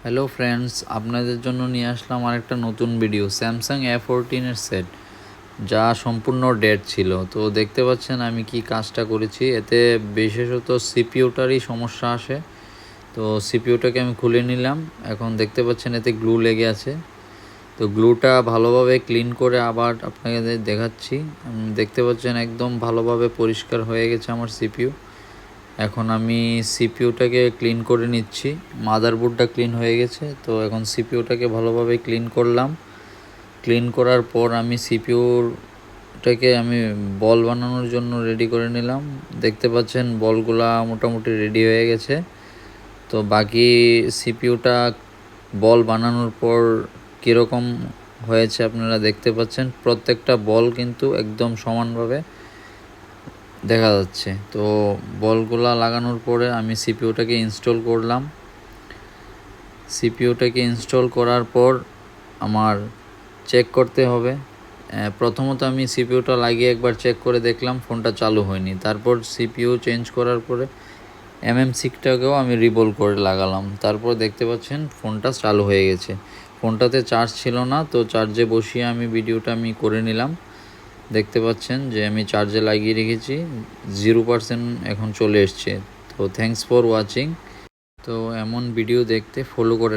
Hello friends, আপনাদের জন্য নিয়ে আসলাম আরেকটা নতুন ভিডিও স্যামসাং A14 সেট, যা সম্পূর্ণ ডেড ছিল। তো দেখতে পাচ্ছেন আমি কি কাজটা করেছি। এতে বিশেষত সিপিইউটারই সমস্যা আসে। তো সিপিইউটাকে আমি খুলে নিলাম। এখন দেখতে পাচ্ছেন এতে গ্লু লেগে আছে। তো গ্লুটা ভালোভাবে ক্লিন করে আবার আপনাকে দেখাচ্ছি। দেখতে পাচ্ছেন একদম ভালোভাবে পরিষ্কার হয়ে গেছে আমার সিপিইউ। এখন আমি সিপিইউটাকে ক্লিন করে নিচ্ছি। মাদারবোর্ডটা ক্লিন হয়ে গেছে, তো এখন সিপিইউটাকে ভালোভাবে ক্লিন করলাম। ক্লিন করার পর আমি সিপিইউটাকে বল বানানোর জন্য রেডি করে নিলাম। দেখতে পাচ্ছেন বলগুলা মোটামুটি রেডি হয়ে গেছে। তো বাকি সিপিইউটা বল বানানোর পর কীরকম হয়েছে আপনারা দেখতে পাচ্ছেন। প্রত্যেকটা বল কিন্তু একদম সমানভাবে দেখা যাচ্ছে। তো বলগুলা লাগানোর পরে আমি সিপিইউটাকে ইনস্টল করলাম। সিপিইউটাকে ইনস্টল করার পর আমার চেক করতে হবে। প্রথমত আমি সিপিইউটা লাগিয়ে একবার চেক করে দেখলাম ফোনটা চালু হয়নি। তারপর সিপিইউ চেঞ্জ করার পরে MM6টাকেও আমি রিবল করে লাগালাম। তারপর দেখতে পাচ্ছেন ফোনটা চালু হয়ে গেছে। ফোনটাতে চার্জ ছিল না, তো চার্জে বসিয়ে ভিডিওটা করে নিলাম। দেখতে পাচ্ছেন যে আমি চার্জে লাগিয়ে রেখেছি, 0% এখন চলে এসছে। তো থ্যাঙ্কস ফর ওয়াচিং। তো এমন ভিডিও দেখতে ফলো করে